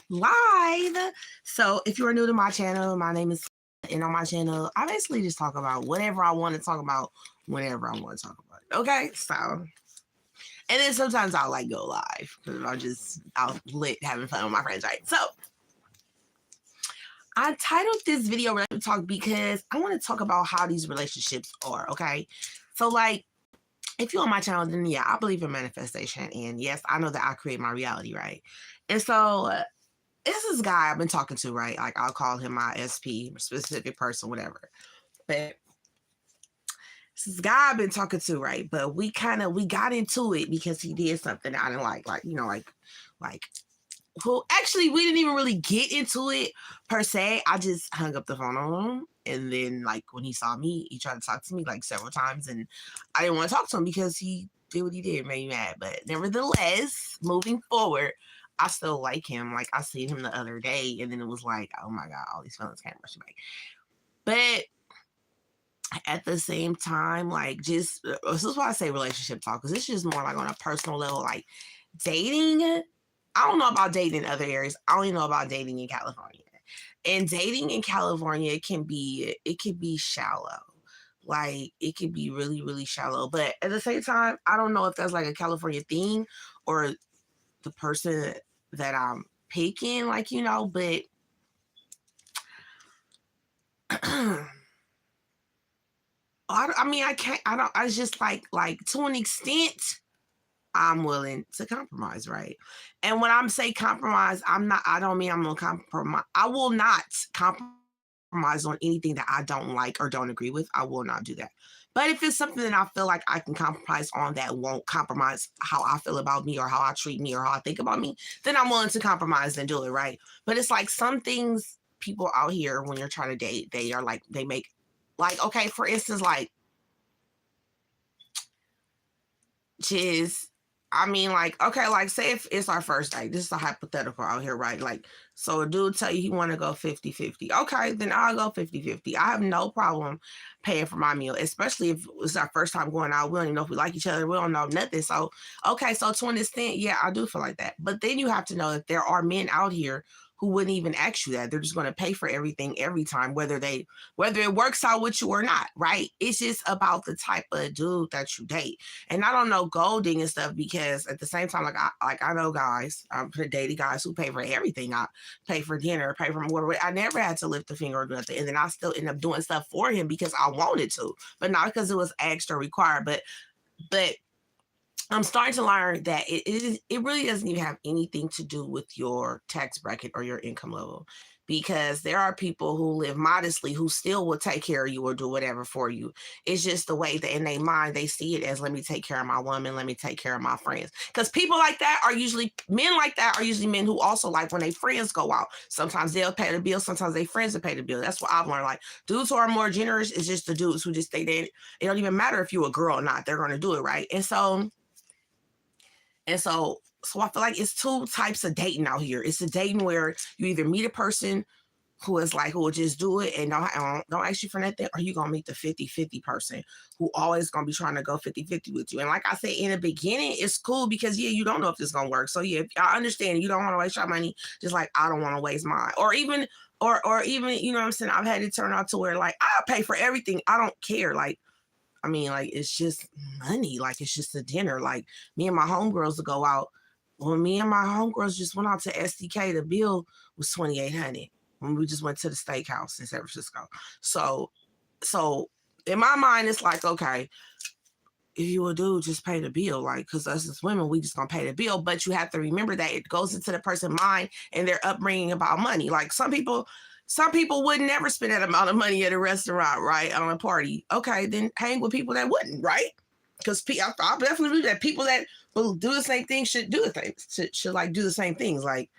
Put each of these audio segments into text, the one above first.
live. So if you are new to my channel, my name is, and on my channel, I basically just talk about whatever I want to talk about whenever I want to talk about it. Okay, so and then sometimes I'll like go live because I'll lit having fun with my friends, right? So I titled this video Relationship Talk because I want to talk about how these relationships are. Okay, so like if you're on my channel, then yeah, I believe in manifestation, and yes, I know that I create my reality, right? And so it's this guy I've been talking to, right? Like I'll call him my SP, specific person, whatever. But this guy I've been talking to, right? But we got into it because he did something I didn't like like. Well, actually, we didn't even really get into it per se. I just hung up the phone on him, and then like when he saw me, he tried to talk to me like several times, and I didn't want to talk to him because he did what he did, made me mad. But nevertheless, moving forward, I still like him. Like I seen him the other day, and then it was like, oh my god, all these feelings came rushing back. But at the same time, like just this is why I say relationship talk, because it's just more like on a personal level, like dating. I don't know about dating in other areas. I only know about dating in California. And dating in California can be shallow. Like it can be really, really shallow. But at the same time, I don't know if that's like a California thing or the person that I'm picking, like, but I mean, I can't, I don't, I just like to an extent, I'm willing to compromise, right? And when I'm say compromise, I don't mean I'm gonna compromise. I will not compromise on anything that I don't like or don't agree with. I will not do that. But if it's something that I feel like I can compromise on that won't compromise how I feel about me or how I treat me or how I think about me, then I'm willing to compromise and do it, right? But it's like some things people out here when you're trying to date, they are like, they make like, okay, for instance, like just I mean, like, okay, like, say if it's our first date, this is a hypothetical out here, right? Like, so a dude tell you he want to go 50-50. Okay, then I'll go 50-50. I have no problem paying for my meal, especially if it's our first time going out. We don't even know if we like each other. We don't know nothing. So, okay, so to an extent, yeah, I do feel like that. But then you have to know that there are men out here who wouldn't even ask you that. They're just going to pay for everything every time, whether it works out with you or not, right? It's just about the type of dude that you date. And I don't know golding and stuff because at the same time, I know guys, I've dated guys who pay for everything. I pay for dinner, pay for whatever. I never had to lift a finger or do nothing. And then I still end up doing stuff for him because I wanted to, but not because it was asked or required. But I'm starting to learn that it really doesn't even have anything to do with your tax bracket or your income level, because there are people who live modestly who still will take care of you or do whatever for you. It's just the way that in their mind they see it as, let me take care of my woman, let me take care of my friends. Because people like that are usually men like that are usually men who also like when their friends go out. Sometimes they'll pay the bill, sometimes their friends will pay the bill. That's what I've learned. Like dudes who are more generous is just the dudes who just stay there. It don't even matter if you're a girl or not, they're gonna do it, right? And so I feel like it's two types of dating out here. It's a dating where you either meet a person who is like, who will just do it and don't ask you for nothing, or you going to meet the 50-50 person who always going to be trying to go 50-50 with you. And like I said, in the beginning, it's cool because, yeah, you don't know if this is going to work. So, yeah, I understand you don't want to waste your money, just like I don't want to waste mine. Or even, you know what I'm saying? I've had it turn out to where, like, I'll pay for everything. I don't care. Like, I mean, like, it's just money. Like, it's just a dinner. Like, me and my homegirls will go out. When me and my homegirls just went out to SDK, the bill was $2,800 when we just went to the steakhouse in San Francisco. So in my mind, it's like, okay, if you a dude, just pay the bill. Like, because us as women, we just gonna pay the bill. But you have to remember that it goes into the person's mind and their upbringing about money. Like some people would never spend that amount of money at a restaurant, right? On a party. Okay, then hang with people that wouldn't, right? Because I definitely believe that people that will do the same thing should do the things, should like do the same things. Like,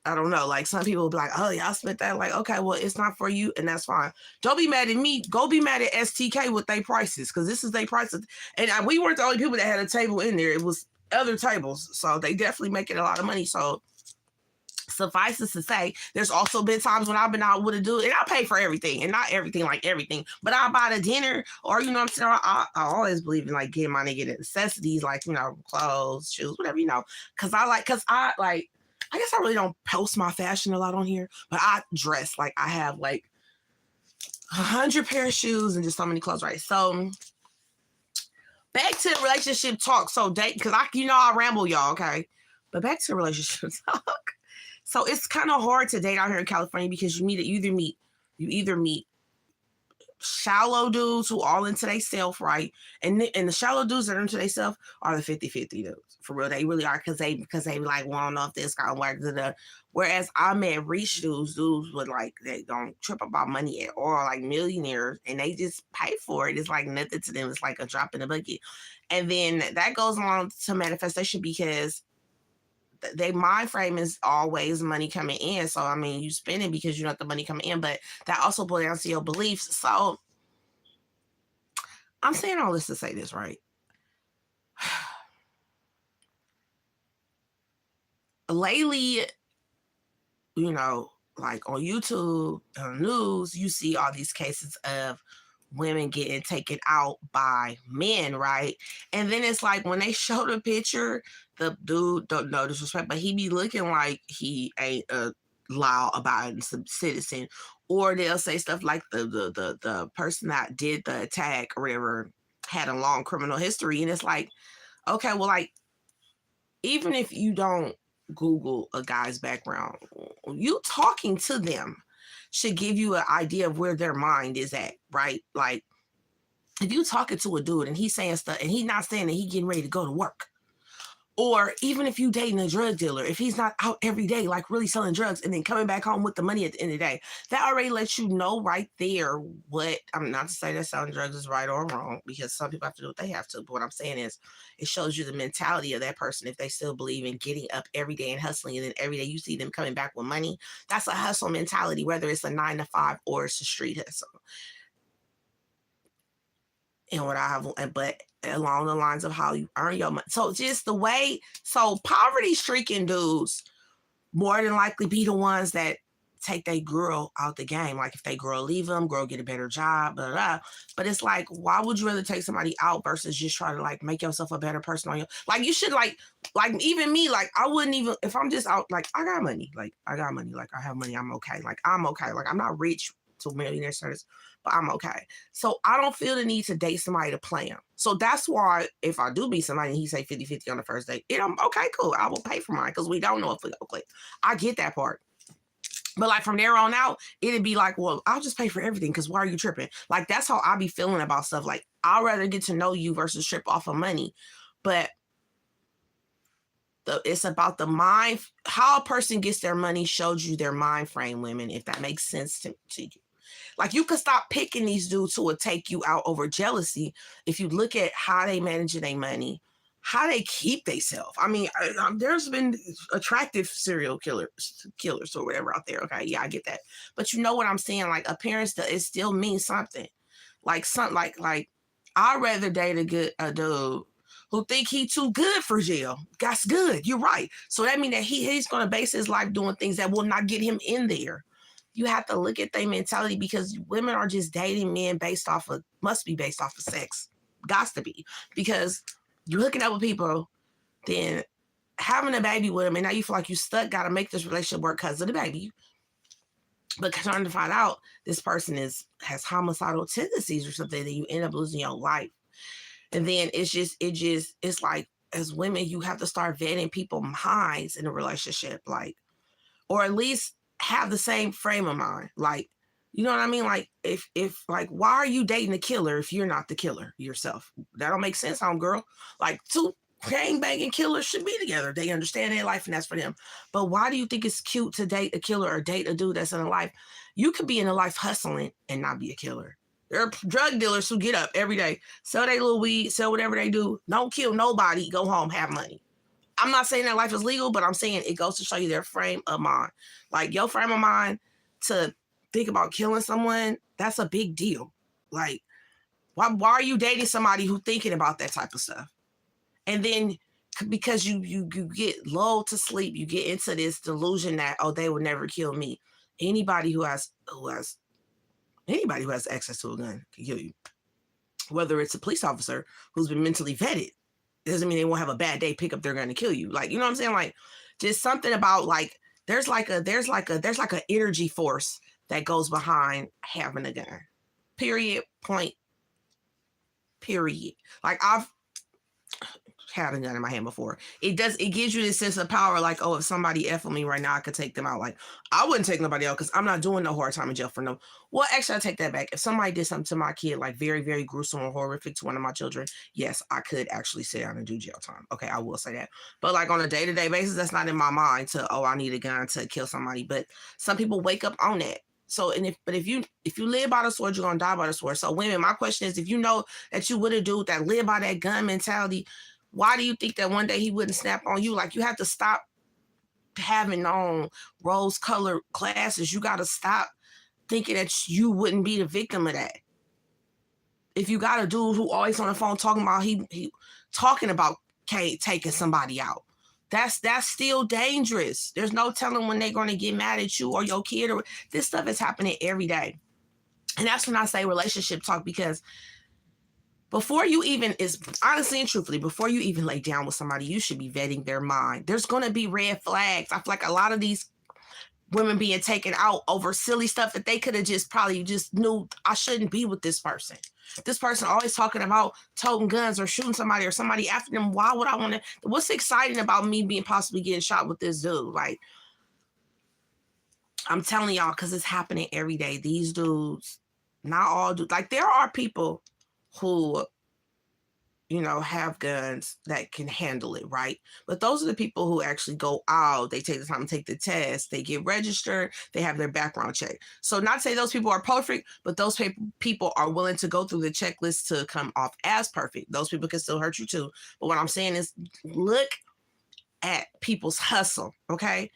I don't know, like some people will be like, oh, y'all spent that. Like, okay, well, it's not for you, and that's fine. Don't be mad at me. Go be mad at STK with their prices, because this is their prices. And we weren't the only people that had a table in there. It was other tables. So they definitely making a lot of money. So suffices to say, there's also been times when I've been out with a dude and I pay for everything, and not everything like everything, but I'll buy the dinner, or you know what I'm saying, I always believe in like getting my nigga the necessities, like, you know, clothes, shoes, whatever, you know, because I like I guess I really don't post my fashion a lot on here, but I dress like I have like 100 pair of shoes and just so many clothes, right? So back to the relationship talk. So date, because I ramble, y'all, okay? But back to relationship talk. So it's kind of hard to date out here in California because you either meet shallow dudes who all into themselves, right? And the shallow dudes that are into themselves are the 50-50 dudes. For real, they really are because they like want to know if this gonna work. Whereas I met rich dudes with like they don't trip about money at all, like millionaires, and they just pay for it. It's like nothing to them. It's like a drop in the bucket. And then that goes along to manifestation because they mind frame is always money coming in. So I mean, you spend it because you know the money coming in, but that also boils down to your beliefs. So I'm saying all this to say this, right? Lately, like on YouTube, on the news, you see all these cases of women getting taken out by men, right? And then it's like when they show the picture, the dude, don't know disrespect, but he be looking like he ain't a law-abiding citizen. Or they'll say stuff like the person that did the attack or whatever had a long criminal history. And it's like, okay, well, like, even if you don't Google a guy's background, you talking to them should give you an idea of where their mind is at, right? Like, if you talking to a dude and he's saying stuff and he's not saying that he getting ready to go to work, or even if you dating a drug dealer, if he's not out every day, like really selling drugs and then coming back home with the money at the end of the day, that already lets you know right there what, I'm not to say that selling drugs is right or wrong, because some people have to do what they have to. But what I'm saying is it shows you the mentality of that person. If they still believe in getting up every day and hustling, and then every day you see them coming back with money, that's a hustle mentality, whether it's a 9 to 5 or it's a street hustle. And what I have, but along the lines of how you earn your money. So just the way, so poverty stricken dudes more than likely be the ones that take their girl out the game. Like if they girl leave them, girl get a better job, blah, blah, blah. But it's like, why would you rather take somebody out versus just try to like make yourself a better person on your, like you should like even me, like I wouldn't even, if I'm just out, like I got money, like I have money, I'm okay. Like I'm okay. Like I'm not rich to millionaire status, but I'm okay. So I don't feel the need to date somebody to play him. So that's why if I do meet somebody and he say 50-50 on the first date, I'm okay, cool. I will pay for mine because we don't know if we go click. I get that part. But like from there on out, it'd be like, well, I'll just pay for everything because why are you tripping? Like that's how I be feeling about stuff. Like I'd rather get to know you versus trip off of money. But it's about the mind, how a person gets their money shows you their mind frame, women, if that makes sense to you. Like you could stop picking these dudes who would take you out over jealousy if you look at how they manage their money, how they keep themselves. I mean, there's been attractive serial killers or whatever out there. Okay, yeah, I get that. But you know what I'm saying? Like appearance, it still means something. Like I'd rather date a dude who think he too good for jail. That's good. You're right. So that means that he's going to base his life doing things that will not get him in there. You have to look at their mentality because women are just dating men must be based off of sex. Gots to be. Because you're hooking up with people, then having a baby with them, and now you feel like you stuck, got to make this relationship work because of the baby. But trying to find out this person has homicidal tendencies or something, then you end up losing your life. And then it's like, as women, you have to start vetting people's minds in a relationship, like, or at least have the same frame of mind. Like, you know what I mean? Like, if like, why are you dating a killer if you're not the killer yourself? That don't make sense, homegirl. Like, two gang banging killers should be together. They understand their life and that's for them. But why do you think it's cute to date a killer or date a dude that's in a life? You could be in a life hustling and not be a killer. There are drug dealers who get up every day, sell their little weed, sell whatever they do, don't kill nobody, go home, have money. I'm not saying that life is legal, but I'm saying it goes to show you their frame of mind. Like your frame of mind to think about killing someone, that's a big deal. Like, why are you dating somebody who's thinking about that type of stuff? And then because you get lulled to sleep, you get into this delusion that, oh, they would never kill me. Anybody who has access to a gun can kill you. Whether it's a police officer who's been mentally vetted, it doesn't mean they won't have a bad day, pick up their gun and kill you. Like, you know what I'm saying? Like, just something about like there's like a energy force that goes behind having a gun. Period. Point. Period. Like I've had a gun in my hand before. It gives you this sense of power, like, oh, if somebody F on me right now, I could take them out. Like, I wouldn't take nobody out because I'm not doing no hard time in jail for no. Well, actually, I take that back. If somebody did something to my kid, like very, very gruesome or horrific to one of my children, yes, I could actually sit down and do jail time. Okay, I will say that. But like on a day-to-day basis, that's not in my mind to, oh, I need a gun to kill somebody. But some people wake up on that. So, and if you live by the sword, you're gonna die by the sword. So women, my question is, if you know that you would a dude that live by that gun mentality, why do you think that one day he wouldn't snap on you? Like, you have to stop having on rose-colored glasses. You got to stop thinking that you wouldn't be the victim of that. If you got a dude who always on the phone talking about he talking about taking somebody out, that's still dangerous. There's no telling when they're going to get mad at you or your kid. Or this stuff is happening every day. And that's when I say relationship talk, because before you even, is honestly and truthfully, before you even lay down with somebody, you should be vetting their mind. There's going to be red flags. I feel like a lot of these women being taken out over silly stuff that they could have just probably just knew, I shouldn't be with this person. This person always talking about toting guns or shooting somebody or somebody after them. Why would I want to? What's exciting about me being possibly getting shot with this dude? Like, I'm telling y'all, because it's happening every day. These dudes, not all dudes. Like, there are people who, you know, have guns that can handle it, right? But those are the people who actually go out, they take the time to take the test, they get registered, they have their background check. So not to say those people are perfect, but those people are willing to go through the checklist to come off as perfect. Those people can still hurt you too. But what I'm saying is, look at people's hustle, okay?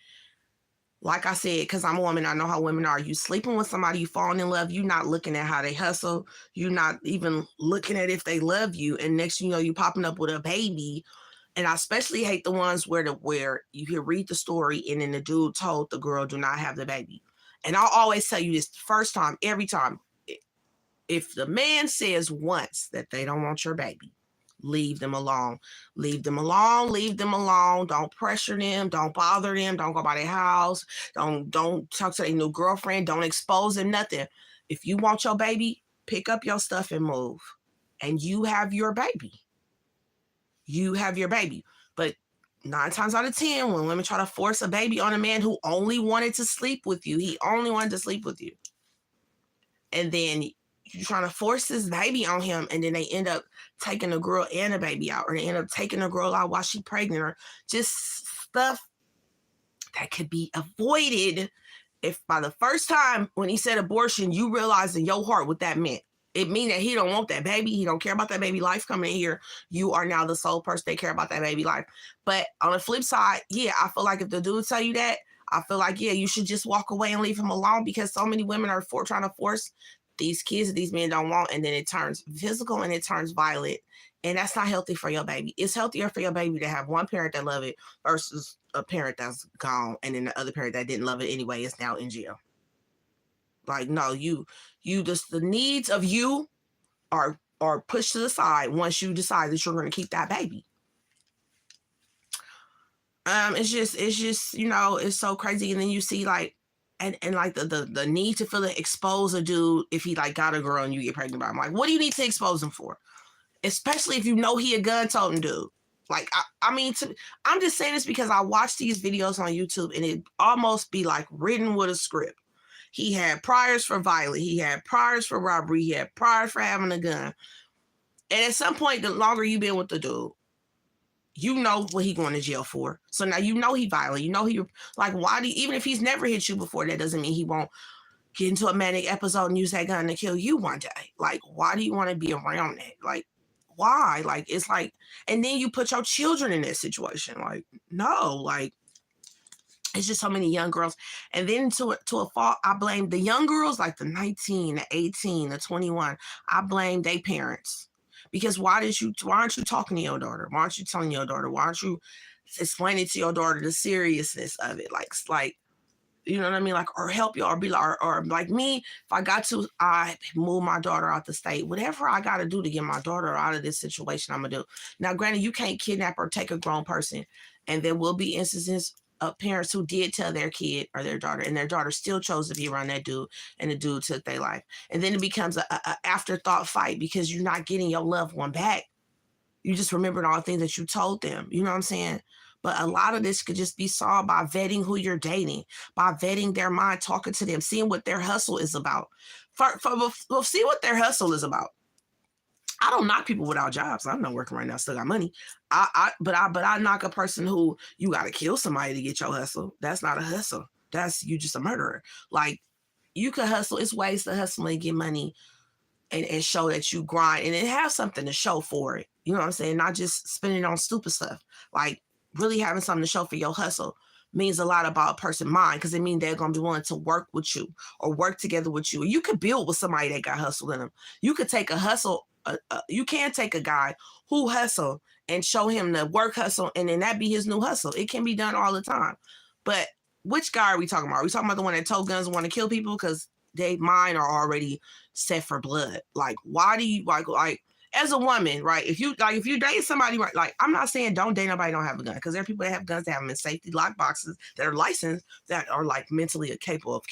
Like I said, because I'm a woman, I know how women are. You sleeping with somebody, you falling in love, you're not looking at how they hustle. You're not even looking at if they love you. And next thing you know, you popping up with a baby. And I especially hate the ones where you hear read the story and then the dude told the girl, do not have the baby. And I'll always tell you this first time, every time. If the man says once that they don't want your baby, leave them alone. Leave them alone. Leave them alone. Don't pressure them. Don't bother them. Don't go by their house. Don't talk to their new girlfriend. Don't expose them, nothing. If you want your baby, pick up your stuff and move. And you have your baby. You have your baby. But 9 times out of 10, when women try to force a baby on a man who only wanted to sleep with you, he only wanted to sleep with you. And then you're trying to force this baby on him, and then they end up taking a girl and a baby out, or they end up taking a girl out while she's pregnant, or just stuff that could be avoided if by the first time when he said abortion, you realize in your heart what that meant. It means that he don't want that baby. He don't care about that baby life coming in here. You are now the sole person they care about that baby life. But on the flip side, yeah, I feel like if the dude tell you that, I feel like, yeah, you should just walk away and leave him alone, because so many women are trying to force these kids that these men don't want, and then it turns physical and it turns violent, and that's not healthy for your baby. It's healthier for your baby to have one parent that love it versus a parent that's gone, and then the other parent that didn't love it anyway is now in jail. Like, no, you just, the needs of you are pushed to the side once you decide that you're going to keep that baby. It's just you know, it's so crazy. And then you see like, and like the need to feel to expose a dude if he like got a girl and you get pregnant by him. Like, what do you need to expose him for? Especially if you know he a gun-toting dude. Like, I mean, I'm just saying this because I watch these videos on YouTube and it almost be like written with a script. He had priors for violence. He had priors for robbery. He had priors for having a gun. And at some point, the longer you've been with the dude, you know what he going to jail for. So now you know he violent. You know he, like, why do you, even if he's never hit you before, that doesn't mean he won't get into a manic episode and use that gun to kill you one day. Like, why do you want to be around that? Like, why? Like, it's like, and then you put your children in that situation. Like, no, like, it's just so many young girls. And then to a fault, I blame the young girls, like the 19, the 18, the 21. I blame their parents. Because why aren't you talking to your daughter? Why aren't you telling your daughter? Why aren't you explaining to your daughter the seriousness of it? Like, you know what I mean? Like, or help you, or be like, or like me, if I got to, I move my daughter out the state, whatever I got to do to get my daughter out of this situation, I'm gonna do. Now, granted, you can't kidnap or take a grown person, and there will be instances parents who did tell their kid or their daughter, and their daughter still chose to be around that dude, and the dude took their life. And then it becomes a afterthought fight because you're not getting your loved one back. You just remembered all the things that you told them. You know what I'm saying? But a lot of this could just be solved by vetting who you're dating, by vetting their mind, talking to them, seeing what their hustle is about. See what their hustle is about. I don't knock people without jobs. I'm not working right now, still got money. But I knock a person who you got to kill somebody to get your hustle. That's not a hustle. That's you just a murderer. Like you could hustle. It's ways to hustle and get money and show that you grind and then have something to show for it. You know what I'm saying? Not just spending on stupid stuff. Like really having something to show for your hustle means a lot about a person's mind because it means they're going to be willing to work with you or work together with you. You could build with somebody that got hustle in them. You could take a hustle. You can take a guy who hustle and show him the work hustle and then that be his new hustle. It can be done all the time. But which guy are we talking about? Are we talking about the one that told guns and want to kill people? Because they mine are already set for blood. Like, why do you like as a woman, right? If you date somebody, right? Like, I'm not saying don't date nobody don't have a gun, because there are people that have guns that have them in safety lock boxes that are licensed that are like mentally capable of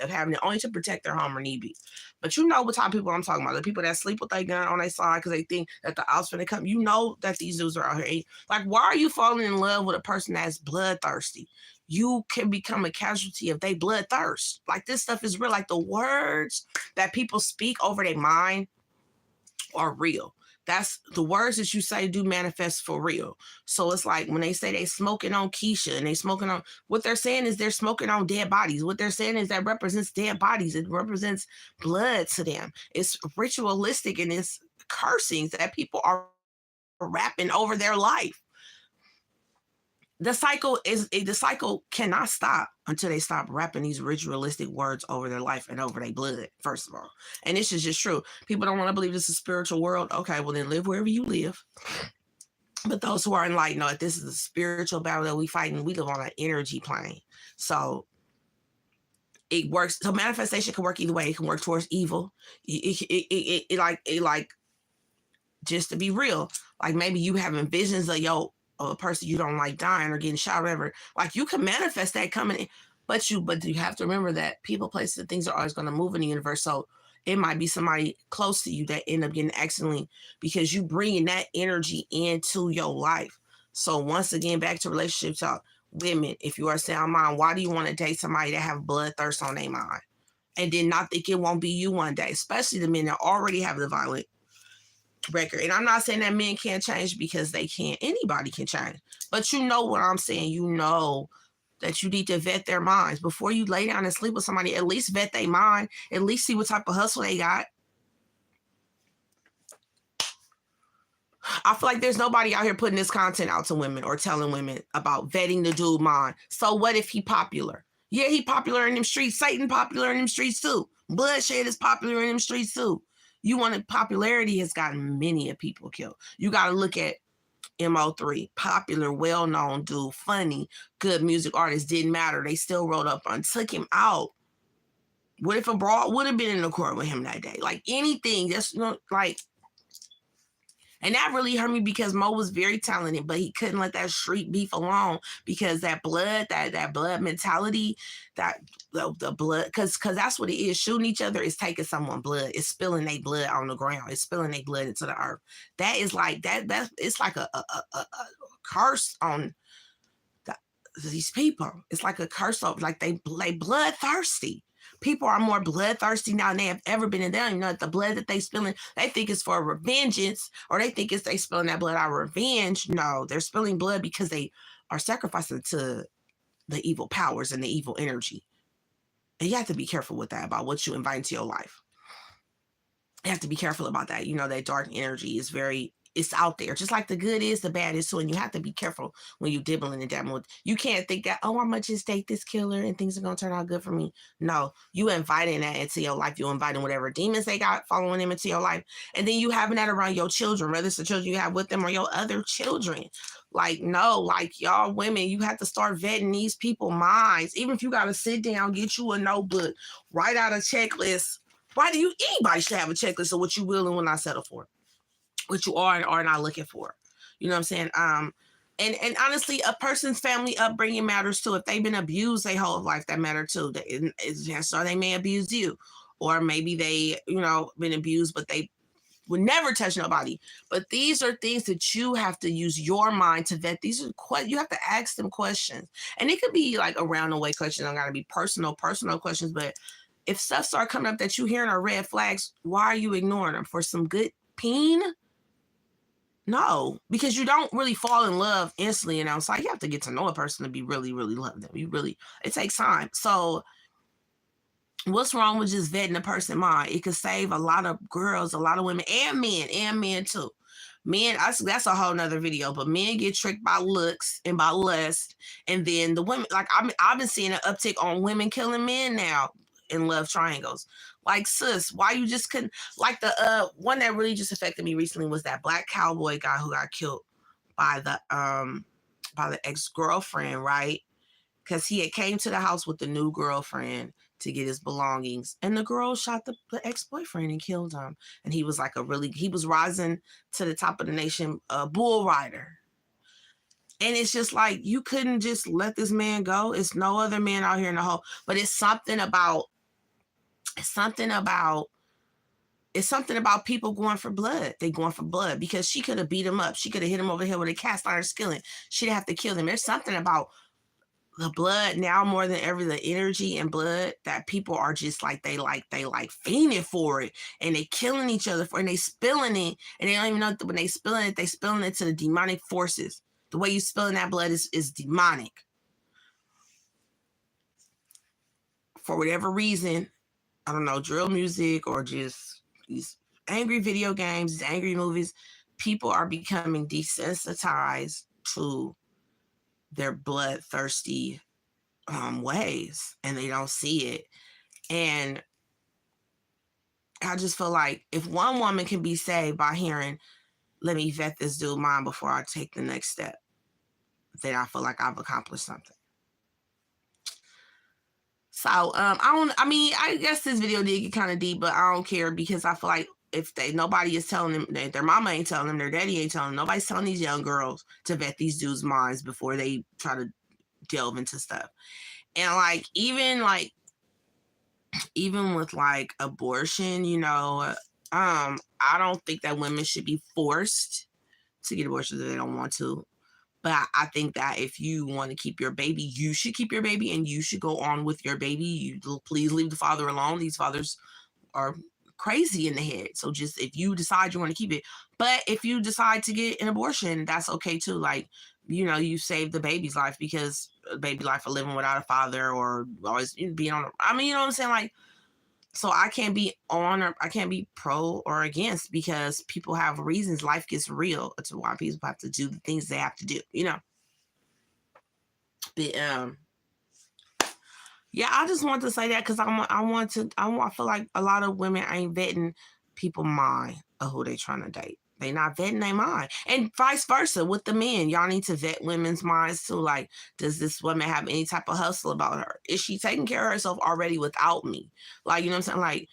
having it only to protect their home or need be. But you know what type of people I'm talking about? The people that sleep with their gun on their side because they think that the out's gonna come. You know that these dudes are out here. Like, why are you falling in love with a person that's bloodthirsty? You can become a casualty of their bloodthirst. Like, this stuff is real. Like, the words that people speak over their mind are real. That's the words that you say do manifest for real. So it's like when they say they smoking on Keisha and they smoking on, what they're saying is they're smoking on dead bodies. What they're saying is that represents dead bodies. It represents blood to them. It's ritualistic and it's cursings that people are rapping over their life. The cycle cannot stop until they stop rapping these ritualistic words over their life and over their blood, first of all. And this is just true. People don't want to believe this is a spiritual world. Okay, well then live wherever you live. But those who are enlightened know that this is a spiritual battle that we fight, and we live on an energy plane. So it works. So manifestation can work either way. It can work towards evil. Like just to be real, like maybe you having visions of a person you don't like dying or getting shot or whatever. Like, you can manifest that coming in, but you have to remember that people, places, and things are always going to move in the universe. So it might be somebody close to you that end up getting accidentally because you bringing that energy into your life. So once again, back to relationship talk. Women, if you are sound mind, why do you want to date somebody that have bloodthirst on their mind and then not think it won't be you one day? Especially the men that already have the violent record. And I'm not saying that men can't change, because they can't. Anybody can change. But you know what I'm saying. You know that you need to vet their minds before you lay down and sleep with somebody. At least vet their mind. At least see what type of hustle they got. I feel like there's nobody out here putting this content out to women or telling women about vetting the dude mind. So what if he popular? Yeah, he popular in them streets. Satan popular in them streets too. Bloodshed is popular in them streets too. You want popularity has gotten many of people killed. You got to look at MO3, popular, well-known dude, funny, good music artist, didn't matter. They still rolled up and took him out. What if a broad would have been in the court with him that day? Like anything, just like. And that really hurt me because Mo was very talented, but he couldn't let that street beef alone because that blood, that blood mentality, that the blood, because that's what it is. Shooting each other is taking someone's blood. It's spilling their blood on the ground. It's spilling their blood into the earth. That is like that. It's like a curse on these people. It's like a curse of like they bloodthirsty. People are more bloodthirsty now than they have ever been. And they don't even know that the blood that they spilling, they think it's for revengeance, or they think it's they spilling that blood out of revenge. No, they're spilling blood because they are sacrificing to the evil powers and the evil energy. And you have to be careful with that, about what you invite into your life. You have to be careful about that. You know, that dark energy is it's out there. Just like the good is, the bad is too. And you have to be careful when you dibbling and dabbling. You can't think that, oh, I'm going to just date this killer and things are going to turn out good for me. No, you inviting that into your life. You inviting whatever demons they got following them into your life. And then you having that around your children, whether it's the children you have with them or your other children. Like, no, like y'all women, you have to start vetting these people's minds. Even if you got to sit down, get you a notebook, write out a checklist. Anybody should have a checklist of what you will and will not settle for, what you are and are not looking for. You know what I'm saying? And honestly, a person's family upbringing matters too. If they've been abused their whole life, that matter too. So they may abuse you, or maybe they, been abused, but they would never touch nobody. But these are things that you have to use your mind to vet. These are you have to ask them questions, and it could be like around the way questions. Don't gotta be personal questions. But if stuff start coming up that you hearing are red flags, why are you ignoring them for some good peen? No, because you don't really fall in love instantly. It's like you have to get to know a person to be really, really love them. It takes time. So what's wrong with just vetting a person's mind? It could save a lot of girls, a lot of women, and men too. Men, that's a whole nother video, but men get tricked by looks and by lust. And then the women, like I've been seeing an uptick on women killing men now in love triangles. Like, sis, why you just couldn't, like the one that really just affected me recently was that black cowboy guy who got killed by the ex-girlfriend, right? Because he had came to the house with the new girlfriend to get his belongings, and the girl shot the ex-boyfriend and killed him. And he was like he was rising to the top of the nation, bull rider. And it's just like, you couldn't just let this man go. It's no other man out here in the whole, but it's something about people going for blood. They going for blood because she could have beat him up. She could have hit him over the head with a cast iron skillet. She didn't have to kill him. There's something about the blood now more than ever, the energy and blood, that people are just like, they fiending for it, and they killing each other for it, and they spilling it, and they don't even know when they spilling it to the demonic forces. The way you spilling that blood is demonic. For whatever reason, I don't know, drill music or just these angry video games, these angry movies, people are becoming desensitized to their bloodthirsty ways, and they don't see it. And I just feel like if one woman can be saved by hearing, let me vet this dude mind before I take the next step, then I feel like I've accomplished something. So I guess this video did get kind of deep, but I don't care, because I feel like if nobody is telling them, their mama ain't telling them, their daddy ain't telling them, nobody's telling these young girls to vet these dudes' minds before they try to delve into stuff. And even with like abortion, I don't think that women should be forced to get abortions if they don't want to. But I think that if you want to keep your baby, you should keep your baby, and you should go on with your baby. Please leave the father alone. These fathers are crazy in the head. So just, if you decide you want to keep it, but if you decide to get an abortion, that's okay too. Like, you saved the baby's life, because baby life of living without a father, or always being on. You know what I'm saying? Like, so I can't be on, or I can't be pro or against, because people have reasons. Life gets real to why people have to do the things they have to do, But yeah, I just want to say that because I feel like a lot of women ain't vetting people mind of who they trying to date. They not vetting their mind, and vice versa with the men. Y'all need to vet women's minds too. Like, does this woman have any type of hustle about her? Is she taking care of herself already without me? Like, you know what I'm saying?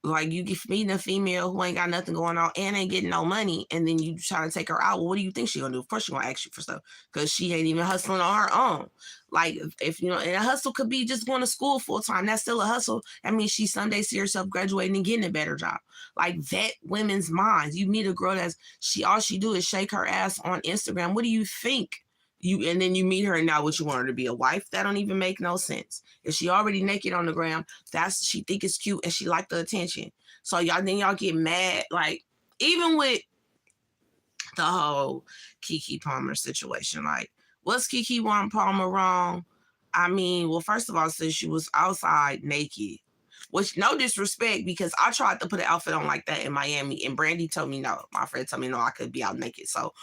Like you get meeting a female who ain't got nothing going on and ain't getting no money, and then you try to take her out. Well, what do you think she gonna do? First, she gonna ask you for stuff because she ain't even hustling on her own. Like, if and a hustle could be just going to school full time. That's still a hustle. I mean, she someday see herself graduating and getting a better job. Like, vet women's minds. You meet a girl all she do is shake her ass on Instagram. What do you think? And then you meet her, and now what, you want her to be a wife? That don't even make no sense. If she already naked on the ground, she think it's cute and she like the attention. So y'all get mad. Like, even with the whole Keke Palmer situation, like, was Keke Palmer wrong? Well, first of all, since she was outside naked, which, no disrespect, because I tried to put an outfit on like that in Miami, and Brandy told me no. My friend told me no, I could be out naked. So,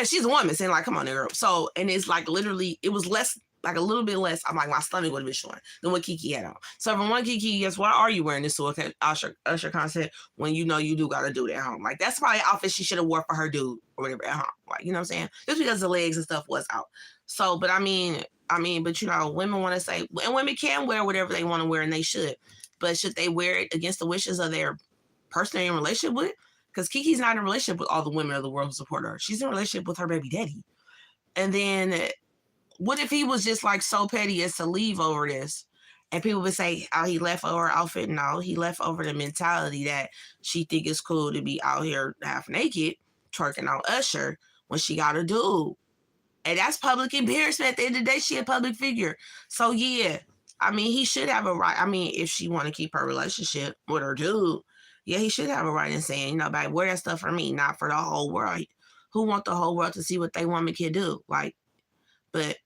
she's a woman saying like, come on, girl. So, and it's like literally, it was less, like a little bit less. I'm like, my stomach would have been showing than what Keke had on. So, from one Keke, guess why are you wearing this? So, Usher Khan said, when you know you do got to do it at home. Like, that's probably an outfit she should have wore for her dude or whatever at home. Like, you know what I'm saying? Just because the legs and stuff was out. So, but but women want to say, and women can wear whatever they want to wear, and they should. But should they wear it against the wishes of their person they're in a relationship with? Because Keke's not in a relationship with all the women of the world who support her. She's in a relationship with her baby daddy. And then what if he was just like so petty as to leave over this? And people would say, oh, he left over her outfit. No, he left over the mentality that she think it's cool to be out here half naked, twerking on Usher when she got a dude. And that's public embarrassment. At the end of the day, she a public figure. So yeah, I mean, he should have a right. I mean, if she want to keep her relationship with her dude, yeah, he should have a right in saying, you know, babe, wear that stuff for me, not for the whole world. Who want the whole world to see what they woman can do? Like, but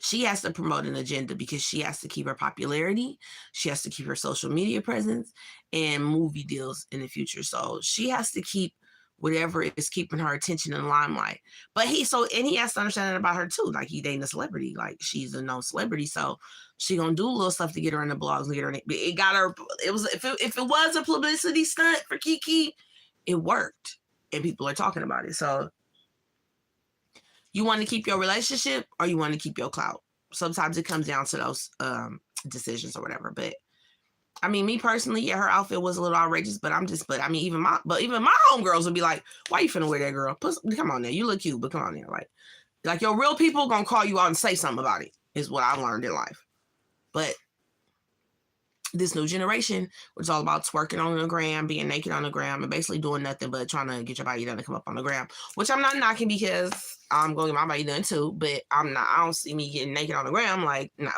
she has to promote an agenda because she has to keep her popularity. She has to keep her social media presence and movie deals in the future. So she has to keep whatever is keeping her attention in the limelight. But he has to understand that about her too. Like, he dating a celebrity. Like, she's a known celebrity. So she gonna do little stuff to get her in the blogs and get her. It got her. It was if it was a publicity stunt for Kiki, it worked, and people are talking about it. So you want to keep your relationship or you want to keep your clout. Sometimes it comes down to those decisions or whatever. But I mean, me personally, yeah, her outfit was a little outrageous, but I mean, even my homegirls would be like, why you finna wear that, girl? Come on now, you look cute, but come on now. Like your real people gonna call you out and say something about it, is what I learned in life. But this new generation was all about twerking on the gram, being naked on the gram, and basically doing nothing but trying to get your body done to come up on the gram, which I'm not knocking because I'm going to get my body done too, but I don't see me getting naked on the gram. Like, no.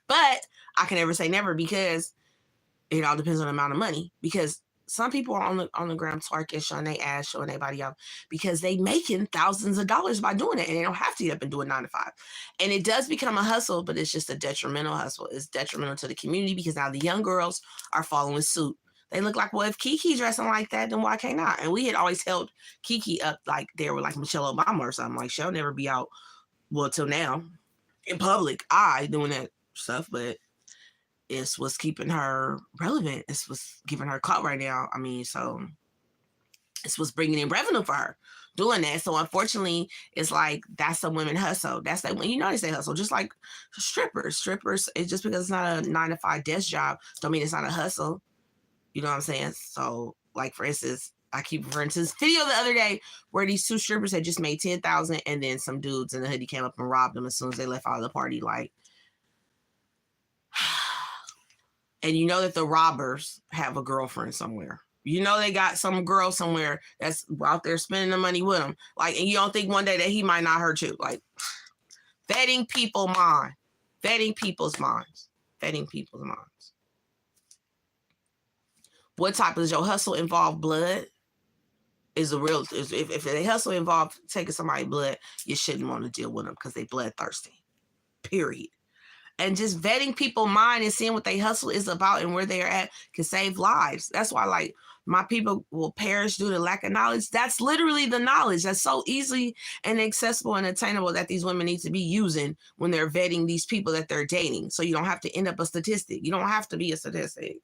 But I can never say never because it all depends on the amount of money. Because some people are on the gram twerking, showing their ass, showing their body out because they making thousands of dollars by doing it, and they don't have to get up and do it 9 to 5. And it does become a hustle, but it's just a detrimental hustle. It's detrimental to the community because now the young girls are following suit. They look like, well, if Kiki dressing like that, then why can't I? And we had always held Kiki up like they were like Michelle Obama or something. Like, she'll never be out, well, till now, in public eye doing that stuff, but it's what's keeping her relevant. It's what's giving her clout right now. I mean, so it's what's bringing in revenue for her doing that. So unfortunately, it's like that's a women hustle. That's that when they say hustle, just like strippers. Strippers, it's just because it's not a 9 to 5 desk job, don't mean it's not a hustle. You know what I'm saying? So, like, for instance, I keep referring to this video the other day where these 2 strippers had just made $10,000, and then some dudes in the hoodie came up and robbed them as soon as they left out of the party. Like, and you know that the robbers have a girlfriend somewhere. You know they got some girl somewhere that's out there spending the money with them. Like, and you don't think one day that he might not hurt you. Like, vetting people's minds. Vetting people's minds. Vetting people's minds. What type does your hustle involve blood? Is a real, if they hustle involve taking somebody's blood, you shouldn't want to deal with them because they bloodthirsty. Period. And just vetting people's mind and seeing what they hustle is about and where they're at can save lives. That's why, like, my people will perish due to lack of knowledge. That's literally the knowledge that's so easy and accessible and attainable that these women need to be using when they're vetting these people that they're dating. So you don't have to end up a statistic. You don't have to be a statistic.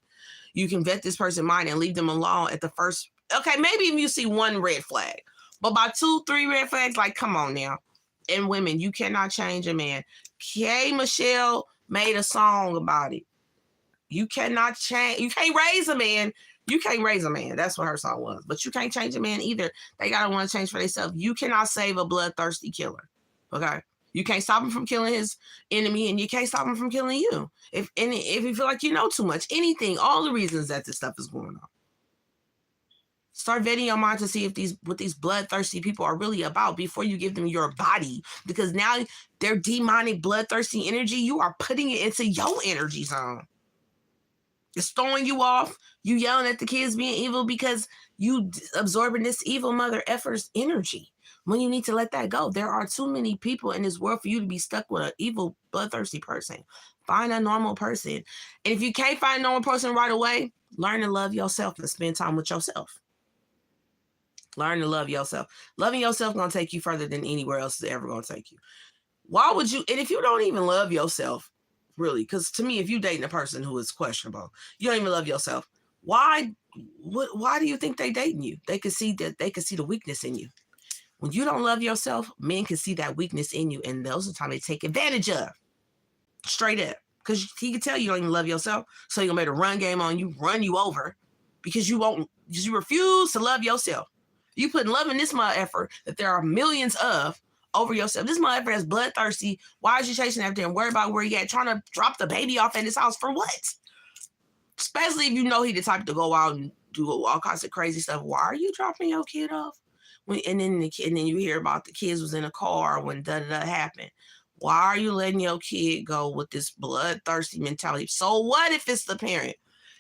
You can vet this person's mind and leave them alone at the first. Okay, maybe if you see one red flag, but by 2, 3 red flags, like, come on now. And women, you cannot change a man. K. Michelle made a song about it. You cannot change. You can't raise a man. You can't raise a man. That's what her song was. But you can't change a man either. They gotta want to change for themselves. You cannot save a bloodthirsty killer. Okay. You can't stop him from killing his enemy, and you can't stop him from killing you. If you feel like you know too much, anything, all the reasons that this stuff is going on. Start vetting your mind to see if what these bloodthirsty people are really about before you give them your body. Because now their demonic bloodthirsty energy, you are putting it into your energy zone. It's throwing you off. You yelling at the kids being evil because you absorbing this evil mother effer's energy. When you need to let that go. There are too many people in this world for you to be stuck with an evil, bloodthirsty person. Find a normal person. And if you can't find a normal person right away, learn to love yourself and spend time with yourself. Learn to love yourself. Loving yourself is going to take you further than anywhere else is ever going to take you. Why would you, and if you don't even love yourself, really, because to me, if you're dating a person who is questionable, you don't even love yourself, why do you think they dating you? They can see the weakness in you. When you don't love yourself, men can see that weakness in you, and those are the time they take advantage of. Straight up. Because he can tell you don't even love yourself, so he's going to make a run game on you, run you over, because you refuse to love yourself. You putting love in this motherfucker that there are millions of over yourself. This motherfucker is bloodthirsty. Why is you chasing after him? Worry about where he at, trying to drop the baby off at his house for what? Especially if you know he the type to go out and do all kinds of crazy stuff. Why are you dropping your kid off? And then you hear about the kids was in a car when da da da happened. Why are you letting your kid go with this bloodthirsty mentality? So what if it's the parent?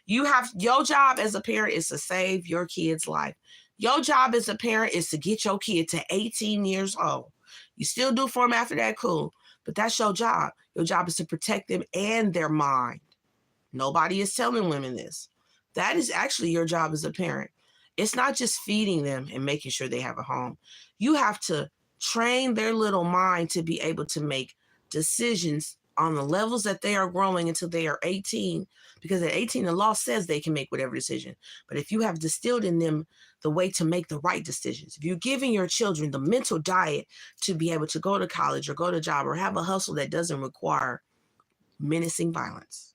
Your job as a parent is to save your kid's life. Your job as a parent is to get your kid to 18 years old. You still do for them after that, cool. But that's your job. Your job is to protect them and their mind. Nobody is telling women this. That is actually your job as a parent. It's not just feeding them and making sure they have a home. You have to train their little mind to be able to make decisions on the levels that they are growing until they are 18. Because at 18, the law says they can make whatever decision. But if you have distilled in them the way to make the right decisions, if you're giving your children the mental diet to be able to go to college or go to a job or have a hustle that doesn't require menacing violence,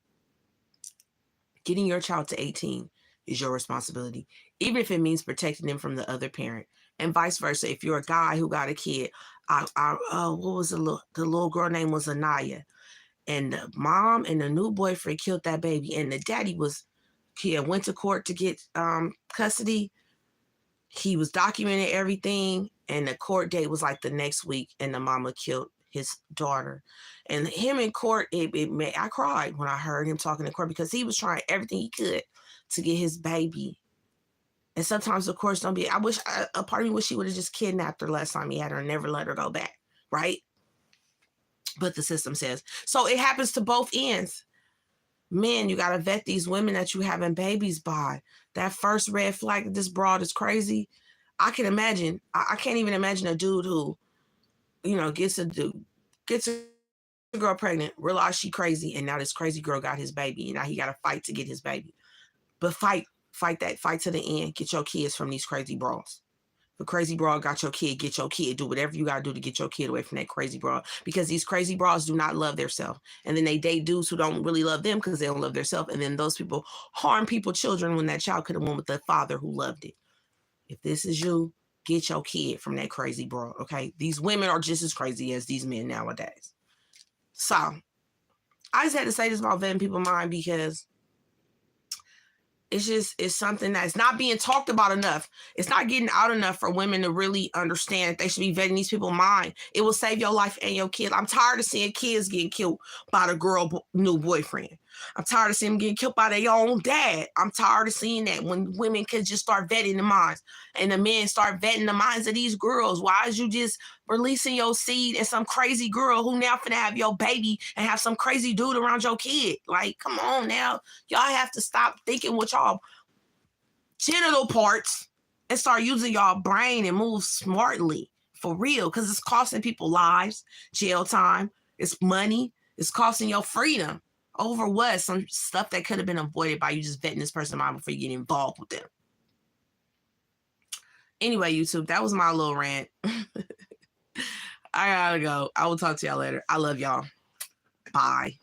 getting your child to 18 is your responsibility, even if it means protecting them from the other parent, and vice versa. If you're a guy who got a kid, what was the little girl name was Anaya, and the mom and the new boyfriend killed that baby, and the daddy went to court to get custody. He was documenting everything, and the court date was like the next week, and the mama killed his daughter. And him in court, I cried when I heard him talking in court because he was trying everything he could to get his baby. And sometimes, of course, a part of me wish he would have just kidnapped her last time he had her and never let her go back, right? But the system says. So it happens to both ends. Men, you got to vet these women that you having babies by. That first red flag, this broad is crazy. I can imagine. I can't even imagine a dude who, gets a girl pregnant, realize she crazy, and now this crazy girl got his baby, and now he got to fight to get his baby. But fight to the end. Get your kids from these crazy bras. The crazy broad got your kid, get your kid. Do whatever you got to do to get your kid away from that crazy broad, because these crazy bras do not love themselves. And then they date dudes who don't really love them because they don't love themselves. And then those people harm children when that child could have went with the father who loved it. If this is you, get your kid from that crazy broad, okay? These women are just as crazy as these men nowadays. So I just had to say this about vetting people's mind because it's something that's not being talked about enough. It's not getting out enough for women to really understand that they should be vetting these people's mind. It will save your life and your kids. I'm tired of seeing kids getting killed by the new boyfriend. I'm tired of seeing them getting killed by their own dad. I'm tired of seeing that when women can just start vetting the minds and the men start vetting the minds of these girls. Why is you just releasing your seed and some crazy girl who now finna have your baby and have some crazy dude around your kid? Like, come on now. Y'all have to stop thinking with y'all genital parts and start using y'all brain and move smartly for real, because it's costing people lives, jail time, it's money, it's costing your freedom. Over what? Some stuff that could have been avoided by you just vetting this person mind before you get involved with them. Anyway, YouTube, that was my little rant. I gotta go. I will talk to y'all later. I love y'all. Bye.